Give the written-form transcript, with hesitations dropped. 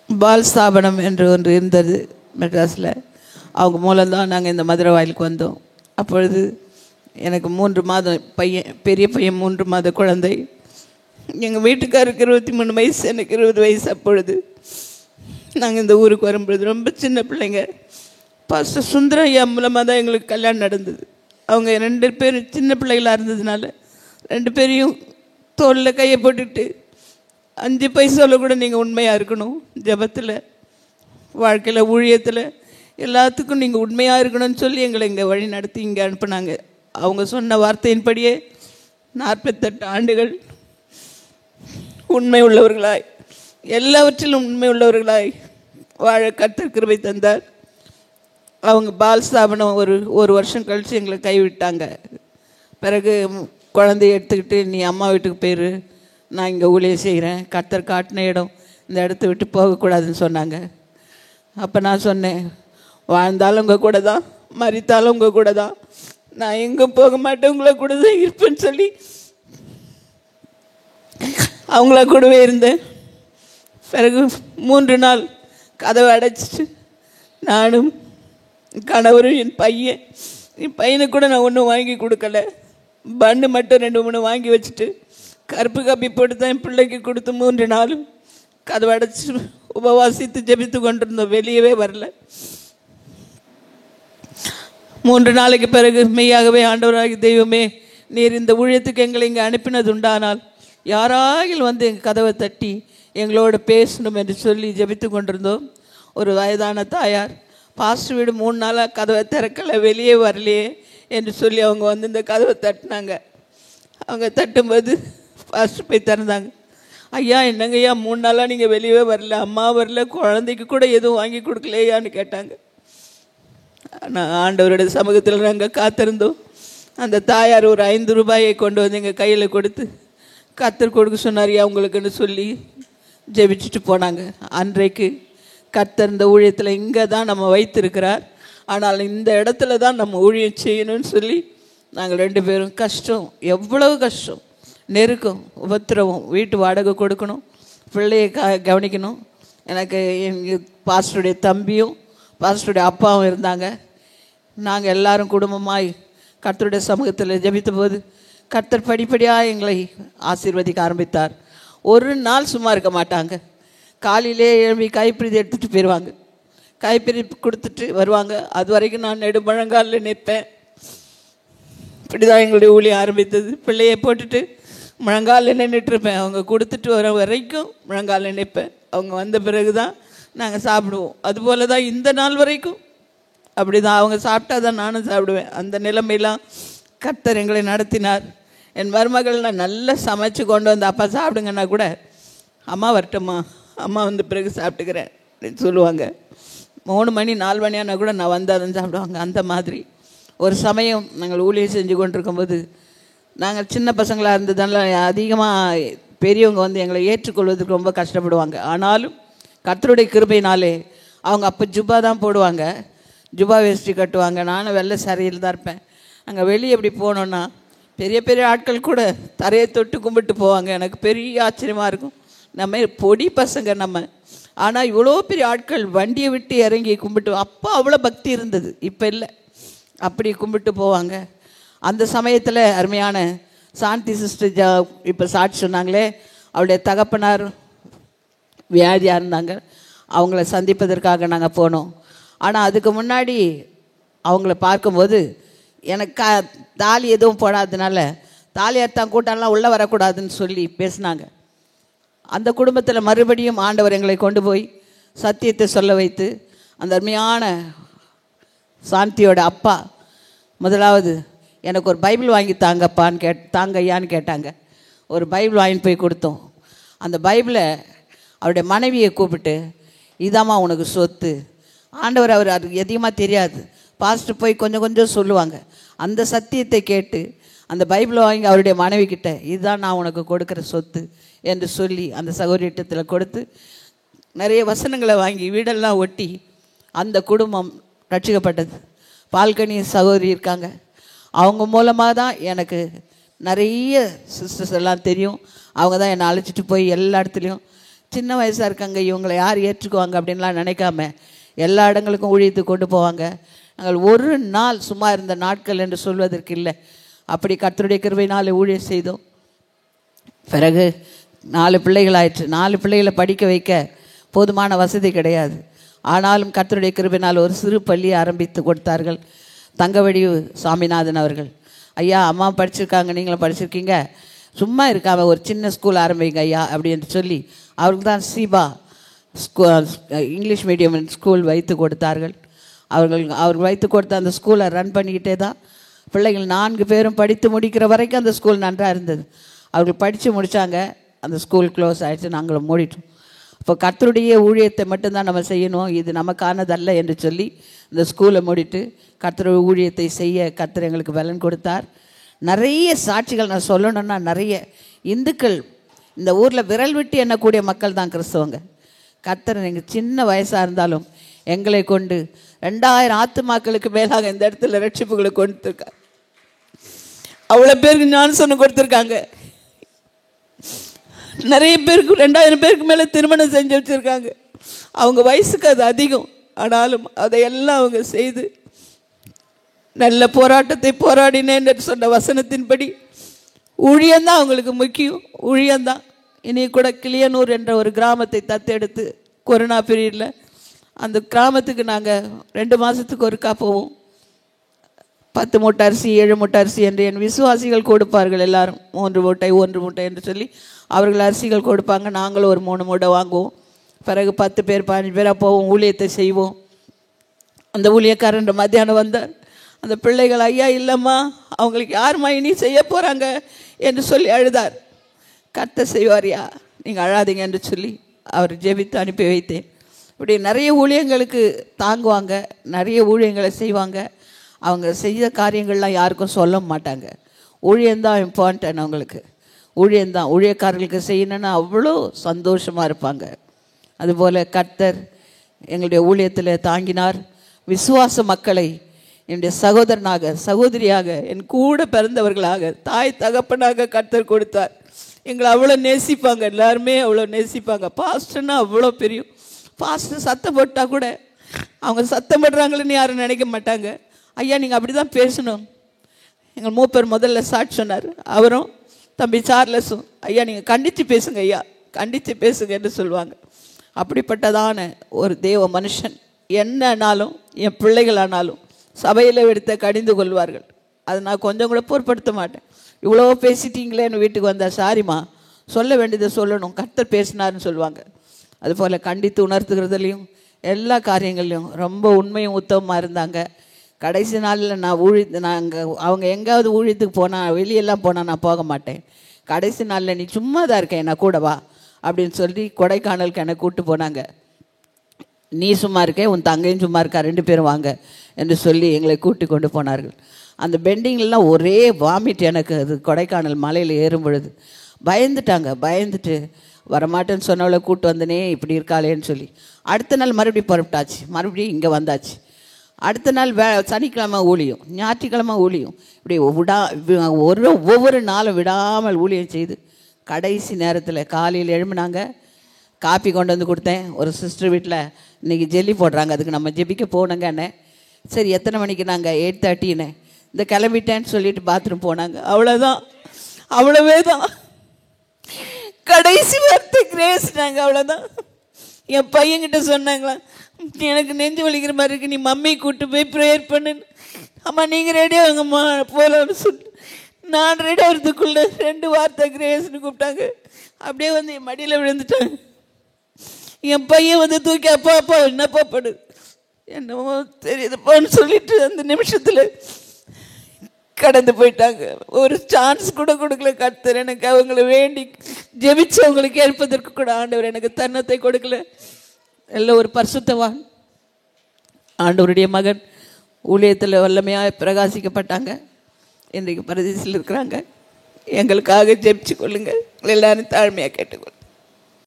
பால் ஸ்தாபனம் என்று ஒன்று இருந்தது மெட்ராஸில். அவங்க மூலம்தான் நாங்கள் இந்த மதுரை வாயிலுக்கு வந்தோம். அப்பொழுது எனக்கு 3 மாதம் பையன், பெரிய பையன் 3 மாத குழந்தை. எங்கள் வீட்டுக்காருக்கு 23 வயசு, எனக்கு 20 வயசு. அப்பொழுது நாங்கள் இந்த ஊருக்கு வரும்பொழுது ரொம்ப சின்ன பிள்ளைங்க. பாஸ்டர் சுந்தரம் ஐயா மூலமாக தான் எங்களுக்கு கல்யாணம் நடந்தது. அவங்க 2 பேரும் சின்ன பிள்ளைகளாக இருந்ததுனால 2 பேரையும் தோளில் கையை போட்டுட்டு 5 பைசாவில் கூட நீங்கள் உண்மையாக இருக்கணும், ஜபத்தில், வாழ்க்கையில், ஊழியத்தில், எல்லாத்துக்கும் நீங்கள் உண்மையாக இருக்கணும்னு சொல்லி எங்களை இங்கே வழி நடத்தி இங்கே அனுப்புனாங்க. அவங்க சொன்ன வார்த்தையின்படியே 48 ஆண்டுகள் உண்மை உள்ளவர்களாய், எல்லாவற்றிலும் உண்மை உள்ளவர்களாய் வாழ கர்த்தர் கிருபை தந்தார். அவங்க பால் ஸ்தாபனம் ஒரு வருஷம் கழித்து எங்களை கைவிட்டாங்க. பிறகு குழந்தைய எடுத்துக்கிட்டு நீ அம்மா வீட்டுக்கு போயிரு, நான் இங்கே ஊழியம் செய்கிறேன், கர்த்தர் காட்டின இடம், இந்த இடத்த விட்டு போகக்கூடாதுன்னு சொன்னாங்க. அப்போ நான் சொன்னேன், வாழ்ந்தாலும் உங்கள் கூட தான், மரித்தாலும் உங்கள் கூட தான், நான் எங்கே போக மாட்டேன், உங்களை கூட தான் இருப்பேன்னு சொல்லி அவங்கள கூடவே இருந்தேன். பிறகு 3 நாள் கதவை அடைச்சிட்டு நானும் கணவரும் என் பையனுக்கு கூட நான் ஒன்றும் வாங்கி கொடுக்கல, பண்ணு மட்டும் 2-3 வாங்கி வச்சுட்டு கருப்பு காப்பி போட்டு தான் என் பிள்ளைக்கு கொடுத்து 3 நாளும் கதவை அடைச்சி உபவாசித்து ஜெபித்து கொண்டிருந்தோம். வெளியவே வரல. 3 நாளைக்கு பிறகு மெய்யாகவே ஆண்டவராகி தெய்வமே, நீர் இந்த ஊழியத்துக்கு எங்களை இங்கே அனுப்பினது உண்டானால் யாராகில் வந்து எங்கள் கதவை தட்டி எங்களோட பேசணும் என்று சொல்லி ஜெபித்து கொண்டிருந்தோம். ஒரு வயதான தாயார், பாஸ்டர் வீடு 3 நாளாக கதவை திறக்கலை, வெளியே வரலையே என்று சொல்லி அவங்க வந்து இந்த கதவை தட்டினாங்க. அவங்க தட்டும்போது பாஸ்டர் போய் திறந்தாங்க. ஐயா, என்னங்க ஐயா 3 நாளாக நீங்கள் வெளியே வரல, அம்மா வரல, குழந்தைக்கு கூட எதுவும் வாங்கி கொடுக்கலையான்னு கேட்டாங்க. நான் ஆண்டவருடைய சமூகத்தில் நாங்கள் காத்திருந்தோம். அந்த தாயார் ஒரு 5 ரூபாயை கொண்டு வந்து எங்கள் கையில் கொடுத்து கர்த்தர் கொடுக்க சொன்னாரியா உங்களுக்குன்னு சொல்லி ஜெபிச்சுட்டு போனாங்க. அன்றைக்கு கர்த்தர் இந்த ஊழியத்தில் இங்கே தான் நம்ம வைத்திருக்கிறார், ஆனால் இந்த இடத்துல தான் நம்ம ஊழியம் செய்யணும்னு சொல்லி நாங்கள் 2 பேரும் கஷ்டம், எவ்வளவு கஷ்டம், நெருக்கம், உபத்திரவம், வீட்டு வாடகை கொடுக்கணும், பிள்ளையை கவனிக்கணும். எனக்கு எங்கள் பாஸ்டருடைய தம்பியும் பாஸ்டருடைய அப்பாவும் இருந்தாங்க. நாங்கள் எல்லாரும் குடும்பமாய் கர்த்தருடைய சமூகத்தில் ஜெபித்த போது கர்த்தர் படிப்படியாக எங்களை ஆசீர்வதிக்க ஆரம்பித்தார். ஒரு நாள் சும்மா இருக்க மாட்டாங்க. காலையிலே எழுப்பி கைப்பிரிதி எடுத்துகிட்டு போயிடுவாங்க, கைப்பிரி கொடுத்துட்டு வருவாங்க. அது வரைக்கும் நான் நெடுமுழங்காலில் நிற்பேன். இப்படி தான் எங்களுடைய ஊழியம் ஆரம்பித்தது. பிள்ளையை போட்டுட்டு முழங்காலில் நின்றுட்டுருப்பேன். அவங்க கொடுத்துட்டு வர வரைக்கும் முழங்காலில் நிற்பேன். அவங்க வந்த பிறகு தான் நாங்கள் சாப்பிடுவோம். அதுபோல் தான் இந்த நாள் வரைக்கும் அப்படி தான். அவங்க சாப்பிட்டா தான் நானும் சாப்பிடுவேன். அந்த நிலைமையெல்லாம் கர்த்தர் எங்களை நடத்தினார். என் மருமகள் நான் நல்லா சமைச்சு கொண்டு வந்து அப்பா சாப்பிடுங்கன்னா கூட அம்மா வரட்டுமா, அம்மா வந்து பிறகு சாப்பிட்டுக்கிறேன் அப்படின்னு சொல்லுவாங்க. 3 மணி 4 மணியானா கூட நான் வந்து அதை சாப்பிடுவாங்க. அந்த மாதிரி ஒரு சமயம் நாங்கள் ஊழியம் செஞ்சு கொண்டிருக்கும்போது நாங்கள் சின்ன பசங்களாக இருந்ததுனால அதிகமாக பெரியவங்க வந்து எங்களை ஏற்றுக்கொள்வதற்கு ரொம்ப கஷ்டப்படுவாங்க. ஆனாலும் கர்த்தருடைய கிருபையினாலே அவங்க அப்போ ஜுப்பா தான் போடுவாங்க, ஜுப்பா வேஷ்டி கட்டுவாங்க. நானும் வெள்ளை சாரியில் தான் இருப்பேன். அங்கே வெளியே எப்படி போனோன்னா பெரிய பெரிய ஆட்கள் கூட தரையை தொட்டு கும்பிட்டு போவாங்க. எனக்கு பெரிய ஆச்சரியமாக இருக்கும். நம்ம பொடி பசங்க நம்ம, ஆனால் இவ்வளோ பெரிய ஆட்கள் வண்டியை விட்டு இறங்கி கும்பிட்டு, அப்போ அவ்வளோ பக்தி இருந்தது, இப்போ இல்லை. அப்படி கும்பிட்டு போவாங்க. அந்த சமயத்தில் அருமையான சாந்தி சிஸ்டர் இப்போ சாட்சி சொன்னாங்களே, அவளுடைய தகப்பனார் வியாதியாக இருந்தாங்க. அவங்கள சந்திப்பதற்காக நாங்கள் போனோம். ஆனால் அதுக்கு முன்னாடி அவங்கள பார்க்கும்போது எனக்கு தாலி எதுவும் போடாததுனால தாலியார்த்தான் கூட்டம்லாம் உள்ளே வரக்கூடாதுன்னு சொல்லி பேசினாங்க. அந்த குடும்பத்தில் மறுபடியும் ஆண்டவர் எங்களை கொண்டு போய் சத்தியத்தை சொல்ல வைத்து, அந்த அருமையான சாந்தியோட அப்பா முதலாவது எனக்கு ஒரு பைபிள் வாங்கி தாங்கப்பான்னு தாங்க ஐயான்னு கேட்டாங்க. ஒரு பைபிள் வாங்கிட்டு போய் கொடுத்தோம். அந்த பைபிளை அவருடைய மனைவியை கூப்பிட்டு, இதாம்மா உனக்கு சொத்து. ஆண்டவர் அவர் அது எதையுமா தெரியாது, பாஸ்டர் போய் கொஞ்சம் கொஞ்சம் சொல்லுவாங்க. அந்த சத்தியத்தை கேட்டு அந்த பைபிளை வாங்கி அவருடைய மனைவி கிட்ட, இதுதான் நான் உனக்கு கொடுக்குற சொத்து என்று சொல்லி அந்த சகோதரியத்தில் கொடுத்து நிறைய வசனங்களை வாங்கி வீடெல்லாம் ஒட்டி அந்த குடும்பம் ரட்சிக்கப்பட்டது. பால்கனி சகோதரி இருக்காங்க, அவங்க மூலமாக தான் எனக்கு நிறைய சிஸ்டர்ஸ் எல்லாம் தெரியும். அவங்க தான் என்னை அழைச்சிட்டு போய் எல்லா இடத்துலையும் சின்ன வயசாக இருக்காங்க, இவங்களை யார் ஏற்றுக்குவாங்க அப்படின்லாம் நினைக்காம எல்லா இடங்களுக்கும் ஊழியத்துக்கு கொண்டு போவாங்க. நாங்கள் ஒரு நாள் சும்மா இருந்த நாட்கள் என்று சொல்வதற்கு இல்லை. அப்படி கர்த்தருடைய கிருபையினாலே ஊழியம் செய்தோம். பிறகு 4 பிள்ளைகள் ஆயிற்று. 4 பிள்ளைகளை படிக்க வைக்க போதுமான வசதி கிடையாது. ஆனாலும் கர்த்தருடைய கிருபையினால் ஒரு சிறு பள்ளியை ஆரம்பித்து கொடுத்தார்கள் தங்கவடி சாமிநாதன் அவர்கள். ஐயா, அம்மா படிச்சிருக்காங்க, நீங்களும் படிச்சிருக்கீங்க, சும்மா இருக்காமல் ஒரு சின்ன ஸ்கூல் ஆரம்பிங்க ஐயா அப்படின்னு சொல்லி அவருக்கு தான் சீபா இங்கிலீஷ் மீடியம் ஸ்கூல் வைத்து கொடுத்தார்கள். அவர் வைத்து கொடுத்த அந்த ஸ்கூலை ரன் பண்ணிக்கிட்டே தான் பிள்ளைகள் 4 பேரும் படித்து முடிக்கிற வரைக்கும் அந்த ஸ்கூல் நன்றாக இருந்தது. அவர்கள் படித்து முடித்தாங்க, அந்த ஸ்கூல் க்ளோஸ் ஆகிடுச்சு, நாங்களும் மூடிட்டோம். இப்போ கர்த்தருடைய ஊழியத்தை மட்டும்தான் நம்ம செய்யணும், இது நமக்கானதல்ல என்று சொல்லி இந்த ஸ்கூலை மூடிட்டு கர்த்தருடைய ஊழியத்தை செய்ய கர்த்தர் எங்களுக்கு பலன் கொடுத்தார். நிறைய சாட்சிகள் நான் சொல்லணும்னா, நிறைய இந்துக்கள் இந்த ஊரில் விரல் விட்டு எண்ணக்கூடிய மக்கள் தான் கிறிஸ்தவங்க. கர்த்தர் எங்கள் சின்ன வயசாக இருந்தாலும் எங்களை கொண்டு 2000 ஆத்துமாக்களுக்கு மேலாக இந்த இடத்துல ரட்சிப்புகளை கொடுத்துருக்காங்க. அவ்வளோ பேருக்கு ஞானஸ்நானம் கொடுத்துருக்காங்க. நிறைய பேருக்கு 2000 பேருக்கு மேலே திருமணம் செஞ்சு வச்சுருக்காங்க. அவங்க வயசுக்கு அது அதிகம், ஆனாலும் அதையெல்லாம் அவங்க செய்து நல்ல போராட்டத்தை போராடினேன் என்று சொன்ன வசனத்தின்படி ஊழியந்தான் அவங்களுக்கு முக்கியம். ஊழியந்தான். இனி கூட கிளியனூர் என்ற ஒரு கிராமத்தை தத்தெடுத்து கொரோனா பீரியடில் அந்த கிராமத்துக்கு நாங்கள் 2 மாதத்துக்கு ஒருக்கா போவோம். 10 மூட்டை அரிசி 7 மூட்டை அரிசி என்று என் விசுவாசிகள் கொடுப்பார்கள். எல்லாரும் 3 மூட்டை 1 மூட்டை என்று சொல்லி அவர்கள் அரிசிகள் கொடுப்பாங்க. நாங்களும் ஒரு 3 மூட்டை வாங்குவோம். பிறகு 10 பேர் 15 பேராக போவோம், ஊழியத்தை செய்வோம். அந்த ஊழியக்காரன் மத்தியானம் வந்தார். அந்த பிள்ளைகள், ஐயா இல்லைம்மா, அவங்களுக்கு யாரும்மா இனி செய்ய போகிறாங்க என்று சொல்லி அழுதார். கர்த்தர் செய்வாரியா, நீங்கள் அழாதீங்க என்று சொல்லி அவர் ஜெபித்து அனுப்பி வைத்தேன். இப்படி நிறைய ஊழியங்களுக்கு தாங்குவாங்க, நிறைய ஊழியங்களை செய்வாங்க. அவங்க செய்த காரியங்கள்லாம் யாருக்கும் சொல்ல மாட்டாங்க. ஊழியந்தான் இம்பார்ட்டன்ட் அவங்களுக்கு. ஊழியந்தான் ஊழியக்காரர்களுக்கு செய்யணுன்னா அவ்வளோ சந்தோஷமாக இருப்பாங்க. அதுபோல் கர்த்தர் எங்களுடைய ஊழியத்தில் தாங்கினார். விசுவாச மக்களை என்னுடைய சகோதரனாக சகோதரியாக என் கூட பிறந்தவர்களாக தாய் தகப்பனாக கர்த்தர் கொடுத்தார். எங்களை அவ்வளோ நேசிப்பாங்க, எல்லாருமே அவ்வளோ நேசிப்பாங்க. பாஸ்டர்னா அவ்வளோ பெரிய பாஸ்டர் சத்தம் போட்டால் கூட அவங்க சத்தம் போடுறாங்களேன்னு யாரும் நினைக்க மாட்டாங்க. ஐயா நீங்கள் அப்படி தான் பேசணும். எங்கள் மூப்பர் முதல்ல சாட்சி சொன்னார். அவரும் தம்பி சார்லஸும், ஐயா நீங்கள் கண்டித்து பேசுங்க, ஐயா கண்டித்து பேசுங்க என்று சொல்லுவாங்க. அப்படிப்பட்டதான ஒரு தேவ மனுஷன். என்னன்னாலும் என் பிள்ளைகளானாலும் சபையில் எடுத்த கடிந்து கொள்வார்கள். அதை நான் கொஞ்சம் கூட பொருட்படுத்த மாட்டேன். இவ்வளோ பேசிட்டீங்களேன்னு வீட்டுக்கு வந்தால், சாரிம்மா சொல்ல வேண்டியதை சொல்லணும், கர்த்தர் பேசினார்னு சொல்லுவாங்க. அதுபோல் கண்டித்து உணர்த்துகிறதுலையும் எல்லா காரியங்கள்லையும் ரொம்ப உண்மையும் உத்தமமாக இருந்தாங்க. கடைசி நாளில் நான் அவங்க எங்கேயாவது ஊழியத்துக்கு போனால், வெளியெல்லாம் போனால் நான் போக மாட்டேன். கடைசி நாளில் நீ சும்மா தான் இருக்கேன், நான் கூட வா அப்படின்னு சொல்லி கொடைக்கானலுக்கு என்னை கூப்பிட்டு போனாங்க. நீ சும்மா இருக்கே, உன் தங்கையும் சும்மா இருக்கா, 2 பேரும் வாங்க என்று சொல்லி எங்களை கூட்டி கொண்டு போனார்கள். அந்த பெண்டிங்லாம் ஒரே வாமிட் எனக்கு. அது கொடைக்கானல் மலையில் ஏறும் பொழுது பயந்துட்டாங்க. பயந்துட்டு வரமாட்டேன்னு சொன்னவளை கூப்பிட்டு வந்தனே இப்படி இருக்காளேன்னு சொல்லி அடுத்த நாள் மறுபடியும் புறப்பட்டாச்சு. மறுபடியும் இங்கே வந்தாச்சு. அடுத்த நாள் சனிக்கிழமை ஊழியம், ஞாயிற்றுக்கிழமை ஊழியம். இப்படி ஒவ்வொரு நாளும் விடாமல் ஊழியம் செய்து கடைசி நேரத்தில் காலையில் எழும்பினாங்க. காப்பி கொண்டு வந்து கொடுத்தேன். ஒரு சிஸ்டர் வீட்டில் இன்றைக்கி ஜெல்லி போடுறாங்க, அதுக்கு நம்ம ஜெபிக்க போனோங்கண்ணே. சரி எத்தனை மணிக்கு? நாங்கள் 8:30ன்னு. இந்த கிளம்பிட்டேன்னு சொல்லிட்டு பாத்ரூம் போனாங்க. அவ்வளோதான், அவ்வளவே தான். கடைசி வார்த்தை கிரேஸ். நாங்கள் அவ்வளோதான். என் பையன்கிட்ட சொன்னாங்களா, எனக்கு நெஞ்சு வலிக்கிற மாதிரி இருக்கு, நீ மம்மி கூப்பிட்டு போய் ப்ரேயர் பண்ணுன்னு. அம்மா நீங்கள் ரெடியாகுங்கம்மா போகலான்னு சொல்லி நான் ரெடி ஆகிறதுக்குள்ளே 2 வார்த்தை கிரேஸ்ன்னு கூப்பிட்டாங்க. அப்படியே வந்து என் மடியில் விழுந்துட்டாங்க. என் பையன் வந்து தூக்கி அப்பா அப்பா என்னப்பா படு, என்னமோ தெரியுதுப்பான்னு சொல்லிட்டு அந்த நிமிஷத்தில் கடந்து போயிட்டாங்க. ஒரு சான்ஸ் கூட கொடுக்கல கர்த்தர் எனக்கு. அவங்களை வேண்டி ஜெபிச்சு அவங்களுக்கு ஏற்பதற்கு கூட ஆண்டவர் எனக்கு தருணத்தை கொடுக்கல. எல்லாம் ஒரு பரிசுத்தவான் ஆண்டவருடைய மகன் ஊழியத்தில் வல்லமையாக பிரகாசிக்கப்பட்டாங்க. இன்றைக்கு பரதேசில் இருக்கிறாங்க. எங்களுக்காக ஜெபிச்சு கொள்ளுங்க. எல்லாரும் தாழ்மையாக கேட்டுக்கொள்ளுங்க.